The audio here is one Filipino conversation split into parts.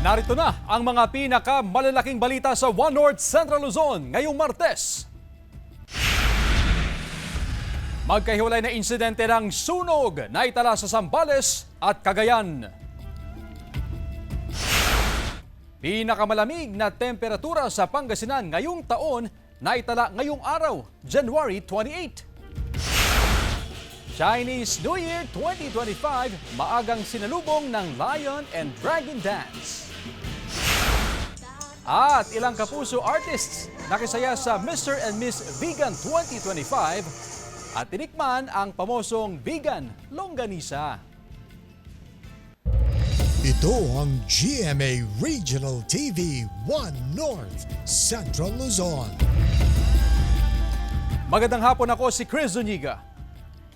Narito na ang mga pinakamalalaking balita sa One North Central Luzon ngayong Martes. Magkahiwalay na insidente ng sunog na itala sa Zambales at Cagayan. Pinakamalamig na temperatura sa Pangasinan ngayong taon na itala ngayong araw, January 28. Chinese New Year 2025, maagang sinalubong ng Lion and Dragon Dance. At ilang kapuso artists nakisaya sa Mr. and Miss Vegan 2025 at tinikman ang pamosong vegan longganisa. Ito ang GMA Regional TV 1 North Central Luzon. Magandang hapon, ako si Chris Zuniga.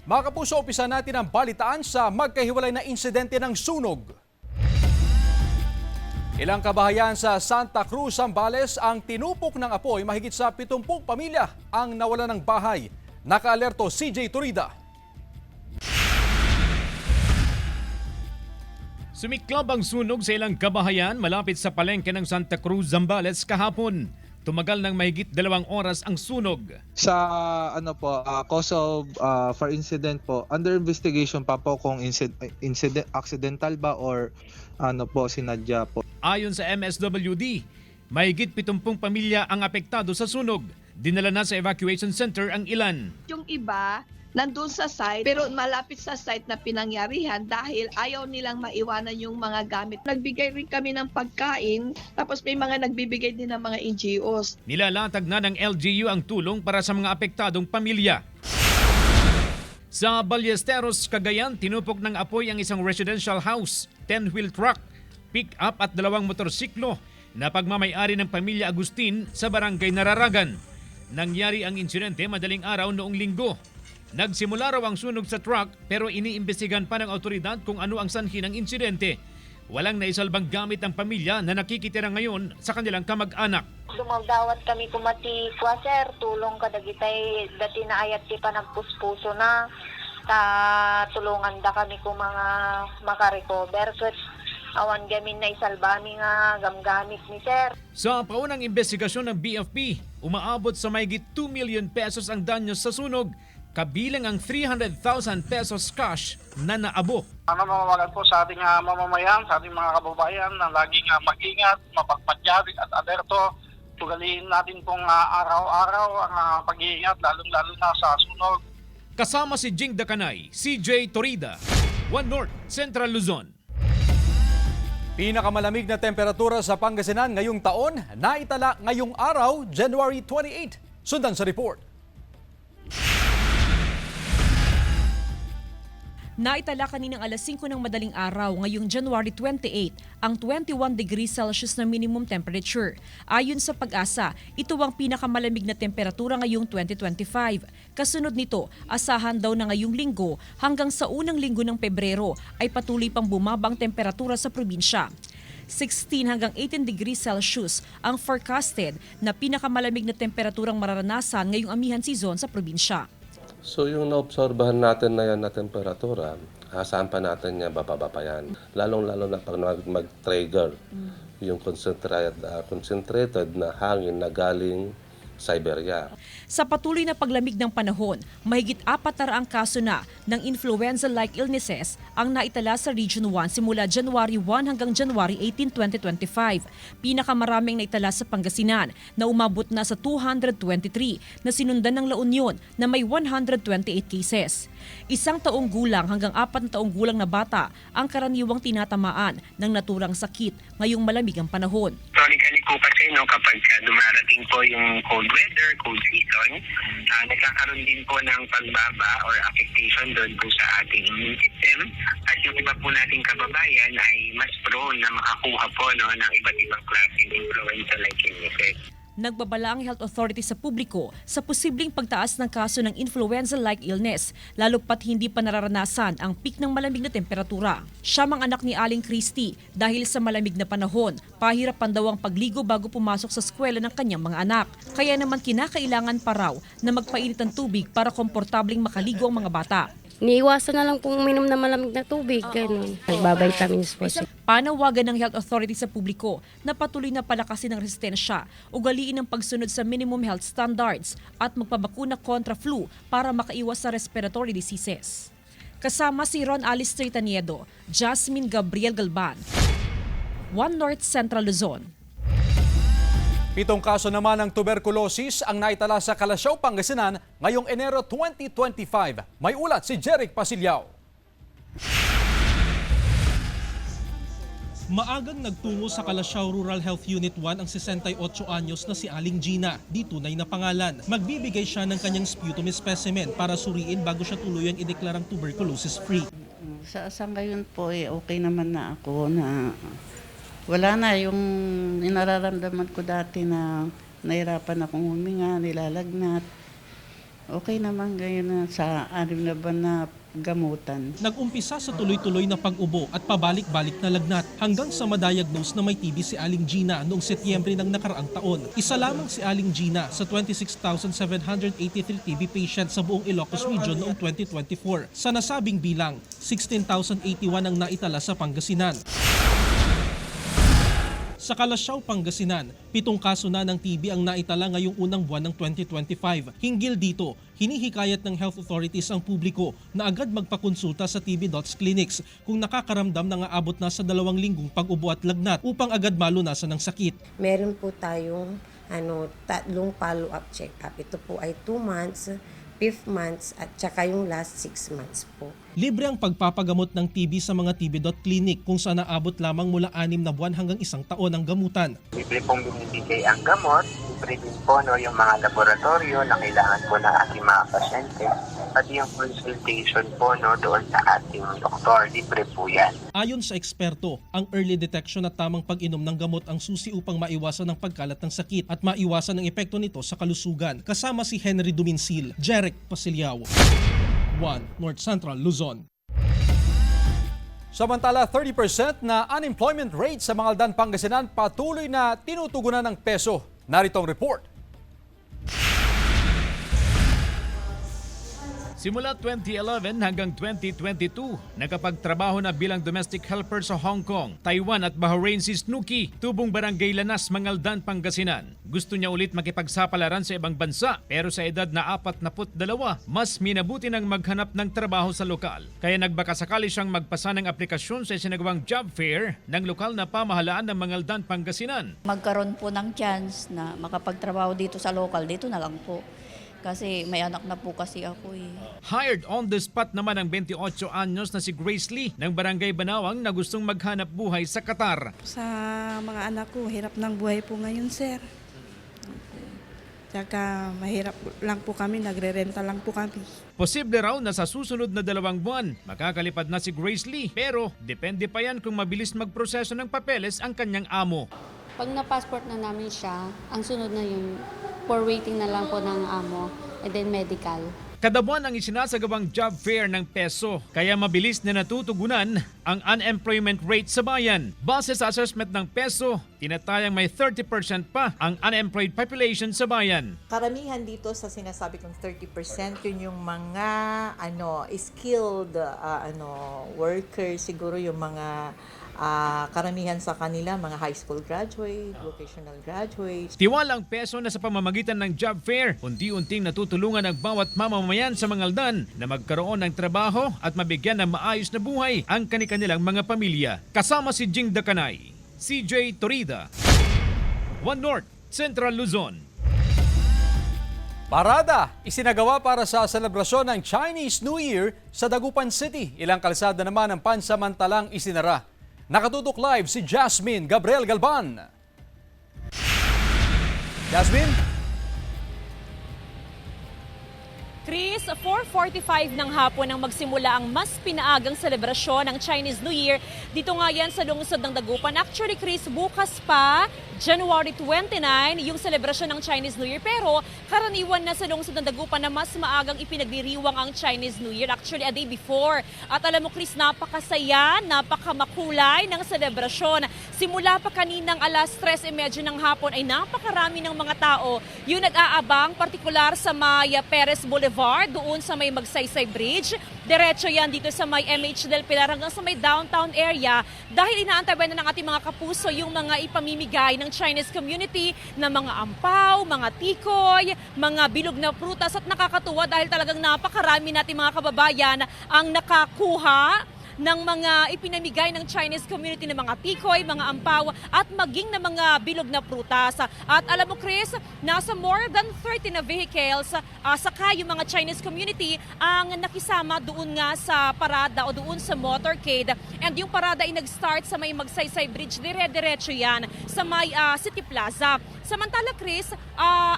Mga kapuso, umpisa natin ang balitaan sa magkahiwalay na insidente ng sunog. Ilang kabahayan sa Santa Cruz, Zambales ang tinupok ng apoy. Mahigit sa 70 pamilya ang nawala ng bahay. Nakaalerto CJ Turida. Sumiklab ang sunog sa ilang kabahayan malapit sa palengke ng Santa Cruz, Zambales kahapon. Tumagal ng mahigit 2 oras ang sunog. Sa cause of for incident po, under investigation pa po kung incident accidental ba or sinadya po. Ayon sa MSWD, mahigit 70 pamilya ang apektado sa sunog. Dinala na sa evacuation center ang ilan. Yung iba, nandun sa site, pero malapit sa site na pinangyarihan dahil ayaw nilang maiwanan yung mga gamit. Nagbigay rin kami ng pagkain, tapos may mga nagbibigay din ng mga NGOs. Nilalatag na ng LGU ang tulong para sa mga apektadong pamilya. Sa Ballesteros, Cagayan, tinupok ng apoy ang isang residential house, 10-wheel truck, pick-up at 2 motorsiklo na pagmamayari ng pamilya Agustin sa barangay Nararagan. Nangyari ang insidente madaling araw noong Linggo. Nagsimula raw ang sunog sa truck pero iniimbestigan pa ng otoridad kung ano ang sanhi ng insidente. Walang naisalbang gamit ang pamilya na nakikitira ngayon sa kanilang kamag-anak. Dumagdawat kami kumati kwa sir, tulong kadagitay dati na ayat ti panagpuspuso na tulungan da kami kung mga makarecover. So, awan gamin na isalbami nga gamgamit ni sir. Sa paunang investigasyon ng BFP, umaabot sa mahigit 2 million pesos ang danyos sa sunog, kabilang ang 300,000 pesos cash na naabo. Mamawagan po sa ating mamamayan, sa ating mga kababayan na laging mag-ingat, mapagpadyarig at alerto. Tugaliin natin pong araw-araw ang pag-iingat, lalong-lalo na sa sunog. Kasama si Jing Dakanay, CJ Torida, One North Central Luzon. Pinakamalamig na temperatura sa Pangasinan ngayong taon na itala ngayong araw, January 28. Sundan sa report. Naitala kaninang alas 5 ng madaling araw ngayong January 28 ang 21 degrees Celsius na minimum temperature. Ayon sa Pag-asa, ito ang pinakamalamig na temperatura ngayong 2025. Kasunod nito, asahan daw na ngayong linggo hanggang sa unang linggo ng Pebrero ay patuloy pang bumaba ang temperatura sa probinsya. 16 hanggang 18 degrees Celsius ang forecasted na pinakamalamig na temperaturang mararanasan ngayong amihan season sa probinsya. So yung naobserbahan natin na yan na temperatura, saan pa natin yan bababa pa yan. Lalong-lalo na pag mag-trigger yung concentrated na hangin na galing Siberia. Sa patuloy na paglamig ng panahon, mahigit 400 kaso na ng influenza-like illnesses ang naitala sa Region 1 simula January 1 hanggang January 18, 2025. Pinakamaraming naitala sa Pangasinan na umabot na sa 223 na sinundan ng La Union na may 128 cases. 1 taong gulang hanggang 4 taong gulang na bata ang karaniwang tinatamaan ng naturang sakit ngayong malamig ang panahon. Historically po kasi kapag dumarating po yung cold weather, cold season, nagkakaroon din po ng pagbaba or affectation doon po sa ating immune system. At yung iba po nating kababayan ay mas prone na makakuha po ng iba't ibang klaseng influenza-like illnesses. Nagbabala ang health authority sa publiko sa posibleng pagtaas ng kaso ng influenza-like illness, lalo pat hindi pa nararanasan ang peak ng malamig na temperatura. Siya mang anak ni Aling Christy dahil sa malamig na panahon, pahirapan daw ang pagligo bago pumasok sa eskwela ng kanyang mga anak. Kaya naman kinakailangan pa raw na magpainit ng tubig para komportabling makaligo ang mga bata. Iniiwasan na lang pong uminom na malamig na tubig, ganun. Nagbabitamins po siya. Panawagan ng health authority sa publiko na patuloy na palakasin ang resistensya, ugaliin ang pagsunod sa minimum health standards at magpabakuna kontra flu para makaiwas sa respiratory diseases. Kasama si Ron Alistair Taniedo, Jasmine Gabriel Galban, One North Central Luzon. 7 kaso naman ng tuberculosis ang naitala sa Calasiao, Pangasinan ngayong Enero 2025. May ulat si Jeric Pasilyao. Maagang nagtungo sa Calasiao Rural Health Unit 1 ang 68 anyos na si Aling Gina, di tunay na pangalan. Magbibigay siya ng kanyang sputum specimen para suriin bago siya tuluyang ideklarang tuberculosis-free. Sa ngayon po, okay naman na ako na wala na yung inararamdaman ko dati na nahirapan akong huminga, nilalagnat. Okay naman ngayon na sa 6 na buwan na gamutan. Nag-umpisa sa tuloy-tuloy na pag-ubo at pabalik-balik na lagnat hanggang sa ma-diagnose na may TB si Aling Gina noong Setyembre ng nakaraang taon. Isa lamang si Aling Gina sa 26,783 TB patients sa buong Ilocos Region noong 2024. Sa nasabing bilang, 16,081 ang naitala sa Pangasinan. Sa Calasiao, Pangasinan, 7 kaso na ng TB ang naitala ngayong unang buwan ng 2025. Hinggil dito, hinihikayat ng health authorities ang publiko na agad magpakonsulta sa TB Dots Clinics kung nakakaramdam na aabot na sa 2 linggong pag-ubo at lagnat upang agad malunasan ng sakit. Meron po tayong 3 follow-up check-up. Ito po ay 2 months, 5 months at saka yung last 6 months po. Libre ang pagpapagamot ng TB sa mga TB Dot Clinic kung saan naabot lamang mula 6 na buwan hanggang 1 taon ang gamutan. Libre pong binibigay ang gamot, libre din po yung mga laboratorio na kailangan po ng ating mga pasyente, at yung consultation po doon sa ating doktor, libre po yan. Ayon sa eksperto, ang early detection at tamang pag-inom ng gamot ang susi upang maiwasan ang pagkalat ng sakit at maiwasan ang epekto nito sa kalusugan. Kasama si Henry Duminsil, Jeric Pasilyao, One North Central Luzon. Samantala, 30% na unemployment rate sa Mangaldan, Pangasinan patuloy na tinutugunan ng peso. Narito ang report. Simula 2011 hanggang 2022, nakapagtrabaho na bilang domestic helper sa Hong Kong, Taiwan at Bahrain si Snooki, tubong barangay Lanas, Mangaldan, Pangasinan. Gusto niya ulit makipagsapalaran sa ibang bansa pero sa edad na 42, mas minabuti ng maghanap ng trabaho sa lokal. Kaya nagbakasakali siyang magpasa ng aplikasyon sa isinagawang job fair ng lokal na pamahalaan ng Mangaldan, Pangasinan. Magkaroon po ng chance na makapagtrabaho dito sa lokal, dito na lang po. Kasi may anak na po kasi ako eh. Hired on the spot naman ang 28 anyos na si Grace Lee ng Barangay Banawang na gustong maghanap buhay sa Qatar. Sa mga anak ko, hirap ng buhay po ngayon, sir. Tsaka mahirap lang po kami, nagre-renta lang po kami. Posible raw na sa susunod na 2 buwan, makakalipad na si Grace Lee. Pero depende pa yan kung mabilis magproseso ng papeles ang kanyang amo. Pag na-passport na namin siya, ang sunod na yung for waiting na lang po ng amo and then medical. Kada buwan ang isinasagawang job fair ng peso, kaya mabilis na natutugunan ang unemployment rate sa bayan. Base sa assessment ng peso, tinatayang may 30% pa ang unemployed population sa bayan. Karamihan dito sa sinasabi kong 30%, yun yung mga skilled workers, siguro yung mga karamihan sa kanila, mga high school graduate, vocational graduates. Tiwala ang peso na sa pamamagitan ng job fair, unti-unting natutulungan ang bawat mamamayan sa Mangaldan na magkaroon ng trabaho at mabigyan ng maayos na buhay ang kanilang mga pamilya. Kasama si Jing Dakanay, CJ Torida, One North, Central Luzon. Parada isinagawa para sa selebrasyon ng Chinese New Year sa Dagupan City. Ilang kalsada naman ang pansamantalang isinara. Nakatutok live si Jasmine Gabriel Galban. Jasmine? Chris, 4:45 ng hapon nang magsimula ang mas pinaagang selebrasyon ng Chinese New Year. Dito nga yan sa lungsod ng Dagupan. Actually, Chris, bukas pa, January 29, yung selebrasyon ng Chinese New Year. Pero karaniwan na sa lungsod ng Dagupan na mas maagang ipinagdiriwang ang Chinese New Year. Actually, a day before. At alam mo, Chris, napakasaya, napakamakulay ng selebrasyon. Simula pa kaninang alas 3:30 ng hapon ay napakarami ng mga tao yung nag-aabang, partikular sa Maya Perez Boulevard, doon sa may Magsaysay Bridge, Diretso yan dito sa may MH Del Pilar hanggang sa may downtown area dahil inaantabayan na ng ating mga kapuso yung mga ipamimigay ng Chinese community na mga ampaw, mga tikoy, mga bilog na prutas at nakakatuwa dahil talagang napakarami nating mga kababayan ang nakakuha ng mga ipinamigay ng Chinese community ng mga tikoy, mga ampaw at maging na mga bilog na prutas. At alam mo Chris, nasa more than 30 na vehicles saka yung mga Chinese community ang nakisama doon nga sa parada o doon sa motorcade. And yung parada ay nag-start sa may Magsaysay Bridge, dire-diretso yan sa may City Plaza. Samantala Chris,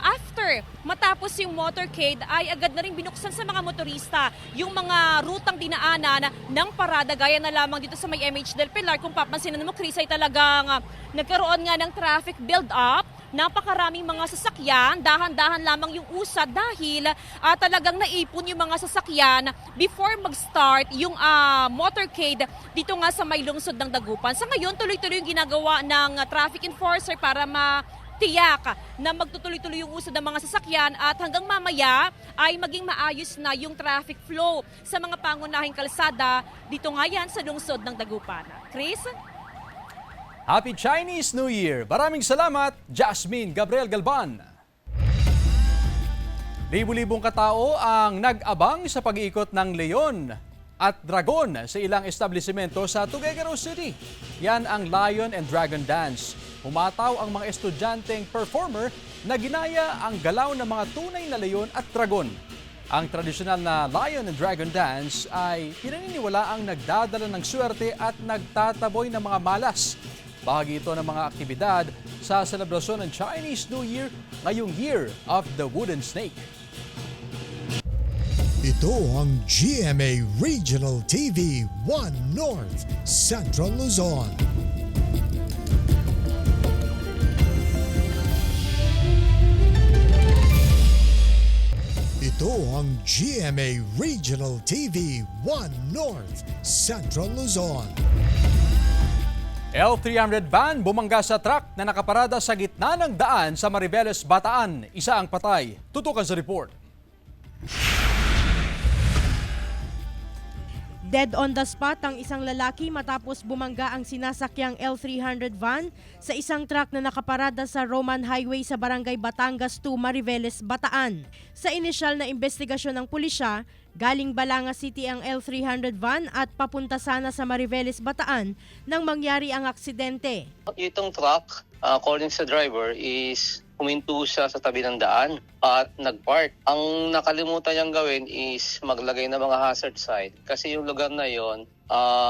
after matapos yung motorcade ay agad na rin binuksan sa mga motorista yung mga rutang dinaanan ng parada gaya na lamang dito sa may MH Del Pilar. Kung papansin mo Chris ay talagang nagkaroon nga ng traffic build-up. Napakaraming mga sasakyan, dahan-dahan lamang yung usad dahil talagang naipon yung mga sasakyan before mag-start yung motorcade dito nga sa may lungsod ng Dagupan. Sa ngayon, tuloy-tuloy yung ginagawa ng traffic enforcer para tiyak na magtutuloy-tuloy yung usad ng mga sasakyan at hanggang mamaya ay maging maayos na yung traffic flow sa mga pangunahing kalsada dito nga yan sa lungsod ng Dagupan. Chris? Happy Chinese New Year! Maraming salamat, Jasmine Gabriel Galban. Libu-libong katao ang nag-abang sa pag-iikot ng leon at dragon sa ilang establishmento sa Tuguegarao City. Yan ang Lion and Dragon Dance. Umataw ang mga estudyanteng performer na ginaya ang galaw ng mga tunay na leon at dragon. Ang tradisyonal na Lion and Dragon Dance ay pinaniniwala ang nagdadala ng swerte at nagtataboy ng mga malas. Bahagi ito ng mga aktibidad sa selebrasyon ng Chinese New Year ngayong Year of the Wooden Snake. Ito ang GMA Regional TV 1 North Central Luzon. Ito ang GMA Regional TV 1 North Central Luzon. L300 van bumangga sa truck na nakaparada sa gitna ng daan sa Mariveles, Bataan. Isa ang patay. Tutukan sa report. Dead on the spot ang isang lalaki matapos bumangga ang sinasakyang L300 van sa isang truck na nakaparada sa Roman Highway sa Barangay Batangas 2, Mariveles, Bataan. Sa inisyal na investigasyon ng pulisya, galing Balanga City ang L300 van at papunta sana sa Mariveles, Bataan nang mangyari ang aksidente. Itong truck, according sa driver, is huminto siya sa tabi ng daan at nag-park. Ang nakalimutan niyang gawin is maglagay ng mga hazard sign kasi yung lugar na yon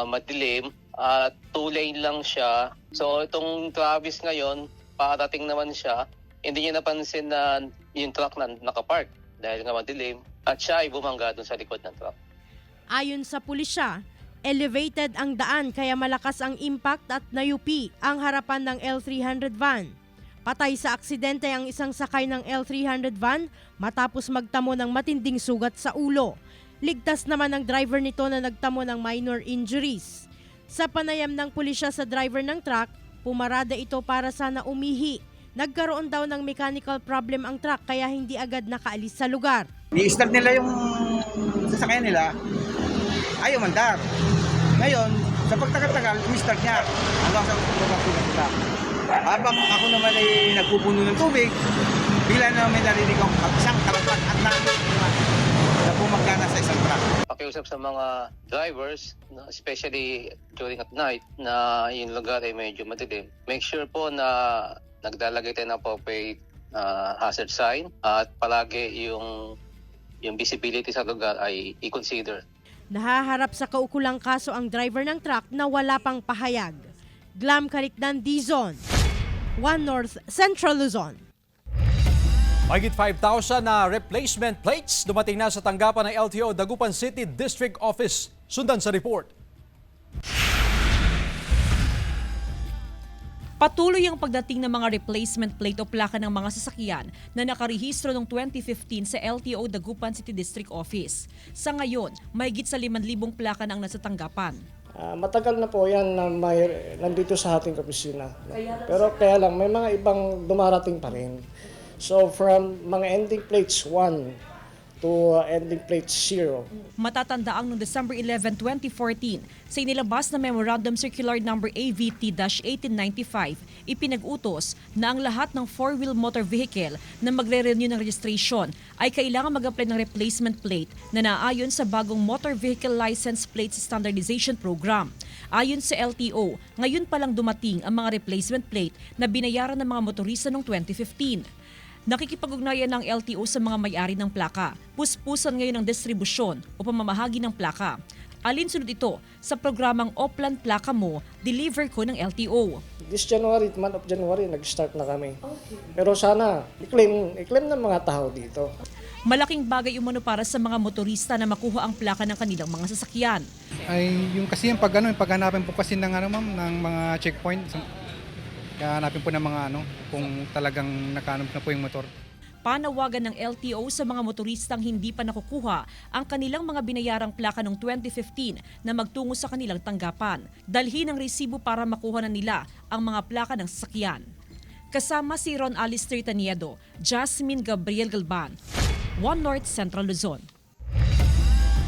madilim at 2-lane lang siya. So itong Travis ngayon, parating naman siya, hindi niya napansin na yung truck na nakapark dahil nga madilim at siya ay bumangga dun sa likod ng truck. Ayon sa pulisya, elevated ang daan kaya malakas ang impact at nayupi ang harapan ng L300 van. Patay sa aksidente ang isang sakay ng L300 van matapos magtamo ng matinding sugat sa ulo. Ligtas naman ang driver nito na nagtamo ng minor injuries. Sa panayam ng pulisya sa driver ng truck, pumarada ito para sana umihi. Nagkaroon daw ng mechanical problem ang truck kaya hindi agad nakaalis sa lugar. I-start nila yung sasakyan nila, ayaw mandar. Ngayon, sa pagtagal-tagal, i-start niya hanggang sa pagkakulang sila. Habang ako naman ay nagpupuno ng tubig, bigla na may narinig akong isang karapat at na bumagana sa isang truck. Pakiusap sa mga drivers, especially during at night, na yung lugar ay medyo madilim. Make sure po na naglalagay tayo ng appropriate hazard sign at palagi yung visibility sa lugar ay i-consider. Nahaharap sa kaukulang kaso ang driver ng truck na wala pang pahayag. Glam Kalikdan, Dizon, 1 North Central Luzon. Mahigit 5,000 na replacement plates dumating na sa tanggapan ng LTO Dagupan City District Office. Sundan sa report. Patuloy ang pagdating ng mga replacement plate o plaka ng mga sasakyan na nakarehistro noong 2015 sa LTO Dagupan City District Office. Sa ngayon, mahigit sa 5,000 plaka na ang nasa tanggapan. Matagal na po yan na nandito sa ating opisina. Pero kaya lang, may mga ibang dumarating pa rin. So from mga ending plates 1 to to ending plate 0. Matatandaang noong December 11, 2014, sa inilabas na Memorandum Circular Number AVT-1895, ipinag-utos na ang lahat ng four-wheel motor vehicle na magre-renew ng registration ay kailangan mag-apply ng replacement plate na naayon sa bagong Motor Vehicle License Plate Standardization Program. Ayon sa LTO, ngayon pa lang dumating ang mga replacement plate na binayaran ng mga motorista noong 2015. Nakikipag-ugnayan ng LTO sa mga may-ari ng plaka. Puspusan ngayon ang distribusyon o pamamahagi ng plaka. Alinsunod ito sa programang Oplan Plaka Mo, Deliver Ko ng LTO. This January, month of January, nag-start na kami. Pero sana, i-claim ng mga tao dito. Malaking bagay umano para sa mga motorista na makuha ang plaka ng kanilang mga sasakyan. Ay yung kasi yung paghanapin po kasi ng ng mga checkpoint. Kaya hanapin po ng mga kung talagang nakahanap na po yung motor. Panawagan ng LTO sa mga motoristang hindi pa nakukuha ang kanilang mga binayarang plaka noong 2015 na magtungo sa kanilang tanggapan. Dalhin ang resibo para makuha na nila ang mga plaka ng sasakyan. Kasama si Ron Alistair Taniedo, Jasmine Gabriel Galban, One North Central Luzon.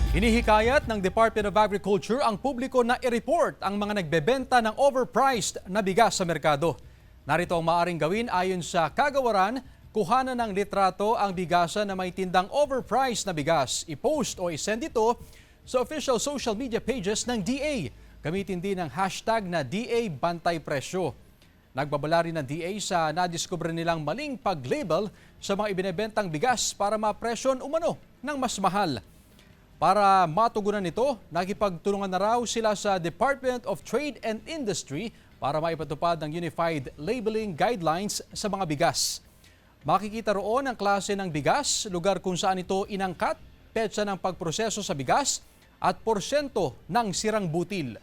Hinihikayat ng Department of Agriculture ang publiko na i-report ang mga nagbebenta ng overpriced na bigas sa merkado. Narito ang maaaring gawin ayon sa kagawaran, kuhanan ng litrato ang bigasan na may tindang overpriced na bigas. I-post o i-send ito sa official social media pages ng DA. Gamitin din ang hashtag na DA Bantay Presyo. Nagbabala rin ng DA sa nadiskubre nilang maling pag-label sa mga ibinebentang bigas para mapresyon umano ng mas mahal. Para matugunan ito, nakipagtulungan na raw sila sa Department of Trade and Industry para maipatupad ng Unified Labeling Guidelines sa mga bigas. Makikita roon ang klase ng bigas, lugar kung saan ito inangkat, petsa ng pagproseso sa bigas at porsyento ng sirang butil.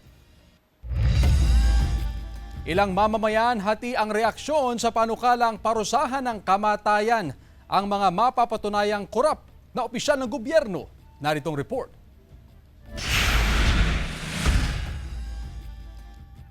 Ilang mamamayan hati ang reaksyon sa panukalang parusahan ng kamatayan ang mga mapapatunayang korap na opisyal ng gobyerno. Naritong report.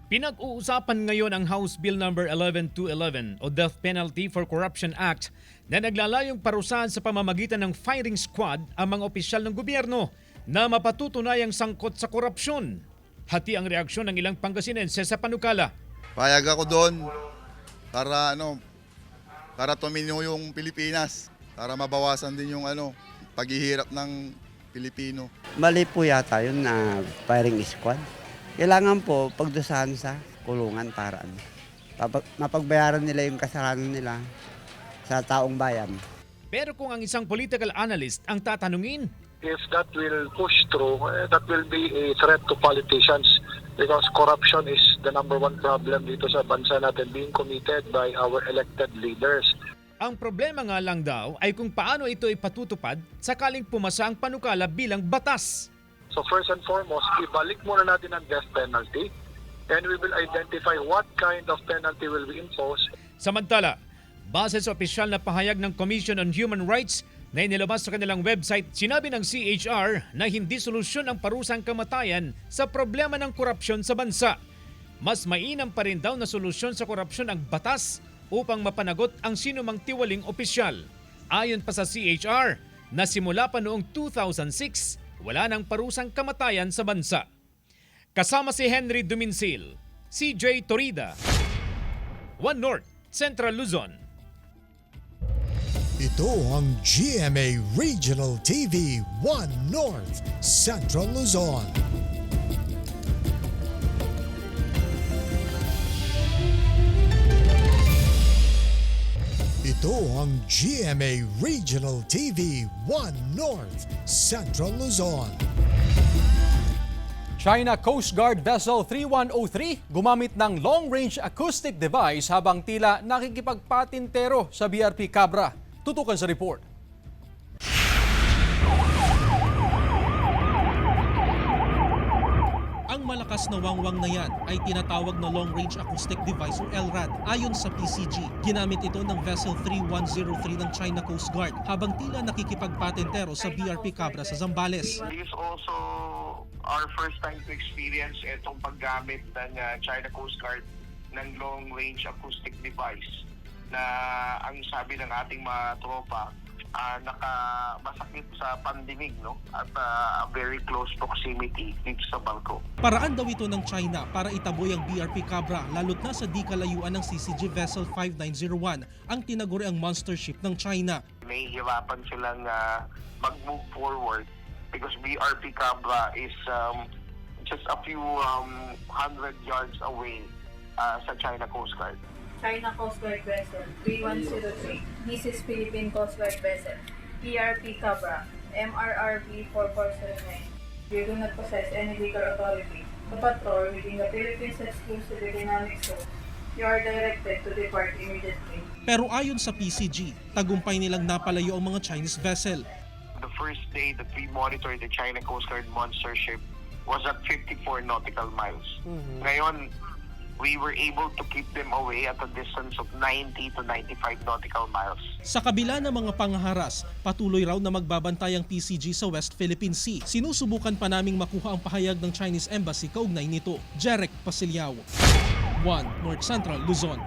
Pinag-uusapan ngayon ang House Bill No. 11211 o Death Penalty for Corruption Act na naglalayong parusahan sa pamamagitan ng firing squad ang mga opisyal ng gobyerno na mapatutunayang sangkot sa korupsyon. Hati ang reaksyon ng ilang Pangasinense sa panukala. Payag ako doon para tumino yung Pilipinas, para mabawasan din yung paghihirap ng Pilipino. Mali po yata yun na firing squad. Kailangan po pagdusahan sa kulungan para mapagbayaran nila yung kasalanan nila sa taong bayan. Pero kung ang isang political analyst ang tatanungin, If that will push through, that will be a threat to politicians because corruption is the number one problem dito sa bansa natin being committed by our elected leaders. ang problema nga lang daw ay kung paano ito ipatutupad sakaling pumasa ang panukala bilang batas. So first and foremost, ibalik muna natin ang death penalty and we will identify what kind of penalty will be imposed. Samantala, base sa opisyal na pahayag ng Commission on Human Rights na inilabas sa kanilang website, sinabi ng CHR na hindi solusyon ang parusang kamatayan sa problema ng korupsyon sa bansa. Mas mainam pa rin daw na solusyon sa korupsyon ang batas upang mapanagot ang sinumang tiwaling opisyal. Ayon pa sa CHR, na simula pa noong 2006, wala nang parusang kamatayan sa bansa. Kasama si Henry Duminsil, CJ Torida, One North, Central Luzon. Ito ang GMA Regional TV 1 North, Central Luzon. Ito ang GMA Regional TV 1 North, Central Luzon. China Coast Guard Vessel 3103 gumamit ng long-range acoustic device habang tila nakikipagpatintero sa BRP Cabra. Tutukan sa report. Ang malakas na wangwang na yan ay tinatawag na Long Range Acoustic Device o LRAD. Ayon sa PCG, ginamit ito ng Vessel 3103 ng China Coast Guard habang tila nakikipagpatentero sa BRP Cabra sa Zambales. This is also our first time to experience itong paggamit ng China Coast Guard ng Long Range Acoustic Device na ang sabi ng ating mga tropa masakit sa pandinig, no? At very close proximity dito sa bangko. Paraan daw ito ng China para itaboy ang BRP Cabra lalot na sa di kalayuan ng CCG Vessel 5901, ang tinaguriang monster ship ng China. Nahihirapan silang mag-move forward because BRP Cabra is just a few 100 yards away sa China Coast Guard. China Coast Guard vessel 3103. This is Philippine Coast Guard vessel. PRP Cabra, MRRB 4479. You do not possess any legal authority to patrol within the Philippines exclusive economic zone. You are directed to depart immediately. Pero ayon sa PCG, tagumpay nilang napalayo ang mga Chinese vessel. The first day that we monitored the China Coast Guard monster ship was at 54 nautical miles. Ngayon, we were able to keep them away at a distance of 90 to 95 nautical miles. Sa kabila ng mga pangaharas, patuloy raw na magbabantay ang PCG sa West Philippine Sea. Sinusubukan pa naming makuha ang pahayag ng Chinese Embassy kaugnay nito. Jeric Pasilyao, 1 North Central Luzon.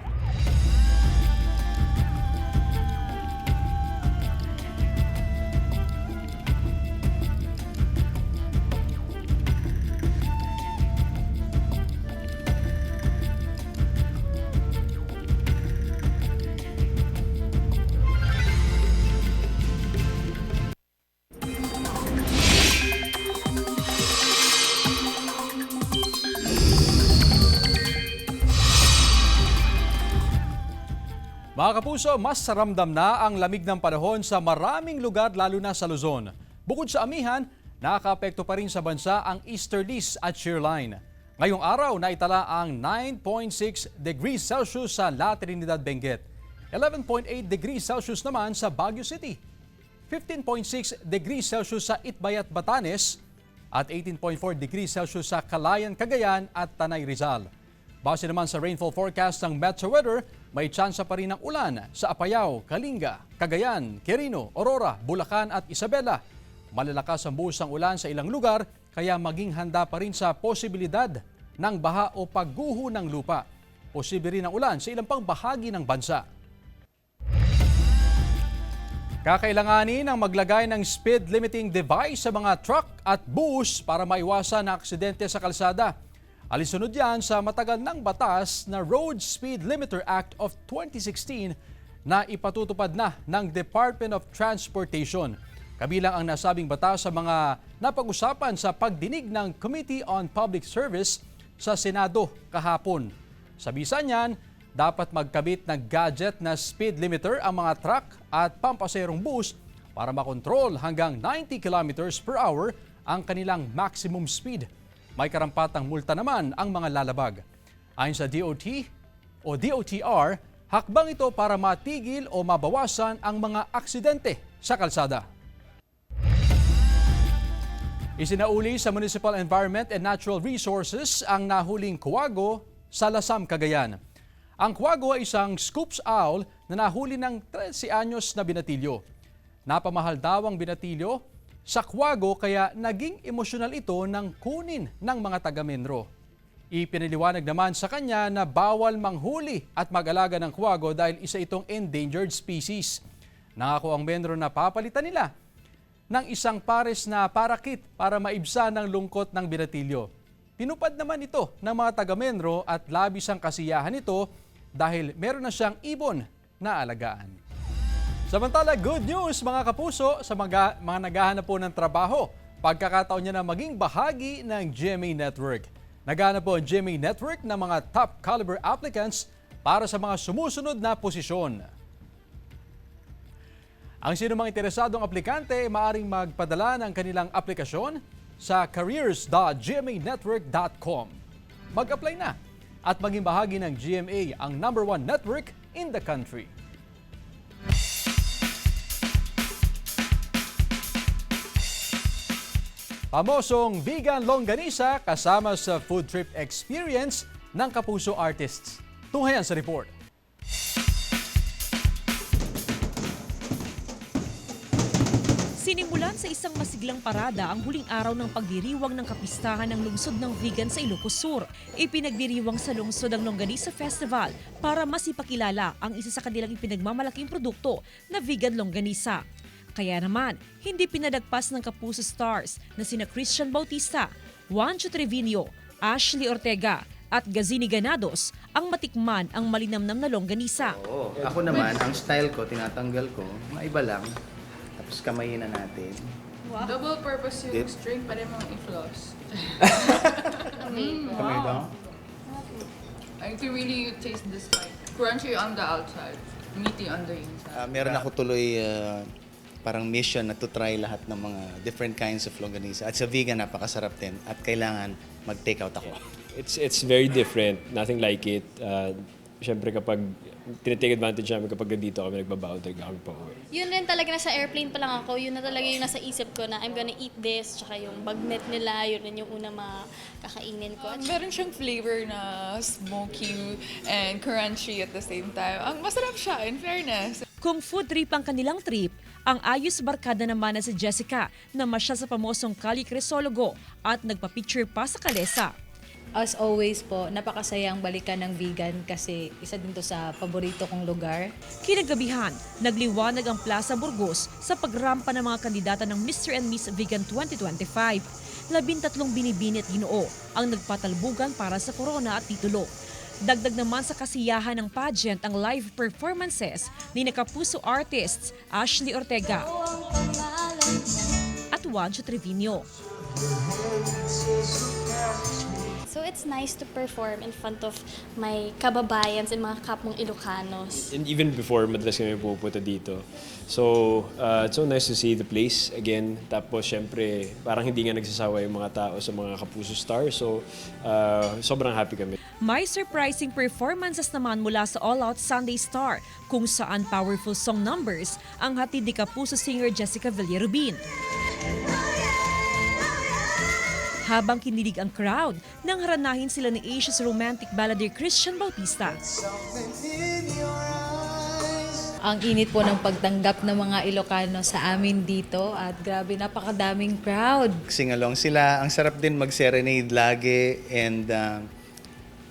Mga kapuso, mas ramdam na ang lamig ng panahon sa maraming lugar lalo na sa Luzon. Bukod sa amihan, nakakaapekto pa rin sa bansa ang easterlies at shear line. Ngayong araw, naitala ang 9.6 degrees Celsius sa La Trinidad, Benguet, 11.8 degrees Celsius naman sa Baguio City, 15.6 degrees Celsius sa Itbayat, Batanes, at 18.4 degrees Celsius sa Calayan, Cagayan at Tanay, Rizal. Base naman sa rainfall forecast ng Metro Weather, may tsansa pa rin ng ulan sa Apayao, Kalinga, Cagayan, Quirino, Aurora, Bulacan at Isabela. Malalakas ang buhos ng ulan sa ilang lugar, kaya maging handa pa rin sa posibilidad ng baha o pagguho ng lupa. Posible rin ang ulan sa ilang pang bahagi ng bansa. Kakailanganin ang maglagay ng speed limiting device sa mga truck at bus para maiwasan ang aksidente sa kalsada. Alisunod yan sa matagal ng batas na Road Speed Limiter Act of 2016 na ipatutupad na ng Department of Transportation. Kabilang ang nasabing batas sa mga napag-usapan sa pagdinig ng Committee on Public Service sa Senado kahapon. Sa bisa niyan, dapat magkabit ng gadget na speed limiter ang mga truck at pampaserong bus para makontrol hanggang 90 kilometers per hour ang kanilang maximum speed. May karampatang multa naman ang mga lalabag. Ayon sa DOT o DOTR, hakbang ito para matigil o mabawasan ang mga aksidente sa kalsada. Isinauli sa Municipal Environment and Natural Resources ang nahuling kuwago sa Lasam, Cagayan. Ang kuwago ay isang Scoops owl na nahuli ng 13 anyos na binatilyo. Napamahal daw ang binatilyo sa kuwago kaya naging emosyonal ito ng kunin ng mga taga-Menro. Ipinaliwanag naman sa kanya na bawal manghuli at mag-alaga ng kuwago dahil isa itong endangered species. Nangako ang Menro na papalitan nila ng isang pares na parakit para maibsan ng lungkot ng binatilyo. Pinupad naman ito ng mga taga-Menro at labis ang kasiyahan nito dahil meron na siyang ibon na alagaan. Samantala, good news mga kapuso sa mga naghahanap po ng trabaho. Pagkakataon niya na maging bahagi ng GMA Network. Naghahanap po ang GMA Network ng mga top caliber applicants para sa mga sumusunod na posisyon. Ang sinumang interesadong aplikante ay maaaring magpadala ng kanilang aplikasyon sa careers.gmanetwork.com. Mag-apply na at maging bahagi ng GMA, ang #1 network in the country. Pamosong vegan longganisa kasama sa food trip experience ng Kapuso Artists. Tunghayan sa report. Sinimulan sa isang masiglang parada ang huling araw ng pagdiriwang ng kapistahan ng lungsod ng vegan sa Ilocos Sur. Ipinagdiriwang sa lungsod ang Longganisa Festival para mas ipakilala ang isa sa kanilang ipinagmamalaking produkto na vegan longganisa. Kaya naman, hindi pinalagpas ng Kapuso stars na sina Christian Bautista, Juancho Trevino, Ashley Ortega at Gazini Ganados ang matikman ang malinamnam na longganisa. Oo. Ako naman, ang style ko, tinatanggal ko, maiba lang. Tapos kamayin na natin. Wow. Double purpose yung Dip. string, pwede mong i-floss. Kamay daw. I can really taste this like crunchy on the outside, meaty on the inside. Meron ako tuloy parang mission na to try lahat ng mga different kinds of longganisa. At sa vegan, napakasarap din. At kailangan mag-take out ako. It's very different. Nothing like it. Siyempre kapag tinitake advantage namin kapag dito kami nagbabaon talaga kami pa uwi. Yun rin talaga, nasa airplane pa lang ako, yun na talaga yung nasa isip ko na I'm gonna eat this, tsaka yung bagnet nila, yun rin yung unang makakainin ko. Meron siyang flavor na smoky and crunchy at the same time. Ang masarap siya, in fairness. Kung food trip ang kanilang trip, ang ayos barkada naman na si Jessica na masya sa pamosong Kali Crisologo at nagpa-picture pa sa kalesa. As always po, napakasayang balikan ng vegan kasi isa din to sa paborito kong lugar. Kinagabihan, nagliwanag ang Plaza Burgos sa pagrampa ng mga kandidata ng Mr. and Miss Vegan 2025. 13 binibini at ginoo ang nagpatalbugan para sa corona at titulo. Dagdag naman sa kasiyahan ng pageant ang live performances ni Kapuso artists Ashley Ortega at Juancho Trevino. So it's nice to perform in front of my kababayans and mga kapmong Ilocanos. And even before, madalas kami pupunta dito. So, it's so nice to see the place again. Tapos, syempre, parang hindi nga nagsasawa yung mga tao sa mga Kapuso stars. So, sobrang happy kami. May surprising performances naman mula sa All Out Sunday Star kung saan powerful song numbers ang hatid ni Kapuso singer Jessica Villarubin. Habang kinilig ang crowd nang haranahin sila ni Asia's romantic balladeer Christian Bautista. Ang init po ng pagtanggap ng mga Ilocano sa amin dito at grabe, napakadaming crowd. Sing-along sila. Ang sarap din mag-serenade lagi and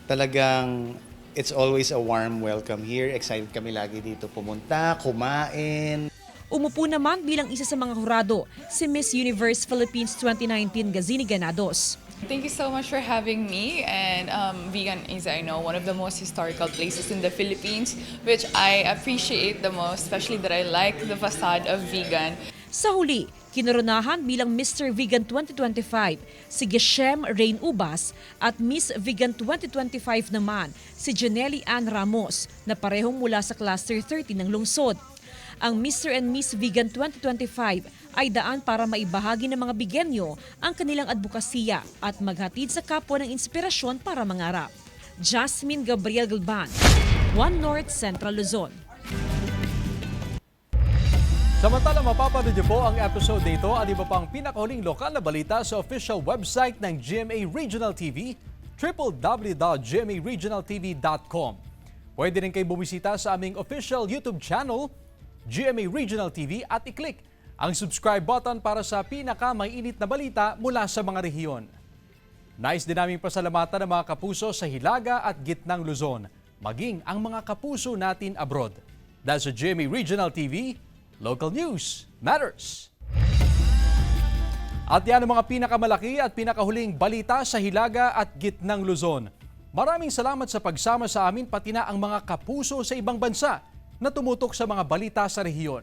talagang it's always a warm welcome here. Excited kami lagi dito pumunta, kumain. Umupo naman bilang isa sa mga hurado si Miss Universe Philippines 2019 Gazini Ganados. Thank you so much for having me. And vegan is, I know, one of the most historical places in the Philippines, which I appreciate the most, especially that I like the facade of vegan. Sa huli, kinoronahan bilang Mr. Vegan 2025 si Geshem Rain Ubas at Miss Vegan 2025 naman si Janelli Ann Ramos na parehong mula sa Cluster 30 ng lungsod. Ang Mr. and Miss Vegan 2025 ay daan para maibahagi ng mga bigenyo ang kanilang advokasya at maghatid sa kapwa ng inspirasyon para mangarap. Jasmine Gabriel Galban, One North Central Luzon. Samantala, mapapanood niyo po ang episode nito at iba pang pinakahuling lokal na balita sa official website ng GMA Regional TV, www.gmaregionaltv.com. Pwede rin kayo bumisita sa aming official YouTube channel, GMA Regional TV, at i-click ang subscribe button para sa pinaka-mainit na balita mula sa mga rehiyon. Nais din naming pasalamatan ng mga kapuso sa Hilaga at Gitnang Luzon, maging ang mga kapuso natin abroad. Dahil sa GMA Regional TV, local news matters. At yan ang mga pinakamalaki at pinakahuling balita sa Hilaga at Gitnang Luzon. Maraming salamat sa pagsama sa amin pati na ang mga kapuso sa ibang bansa na tumutok sa mga balita sa rehiyon.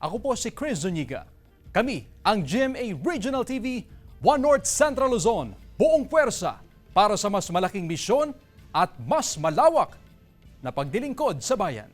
Ako po si Chris Zuniga. Kami ang GMA Regional TV, One North Central Luzon, buong puwersa para sa mas malaking misyon at mas malawak na pagdilingkod sa bayan.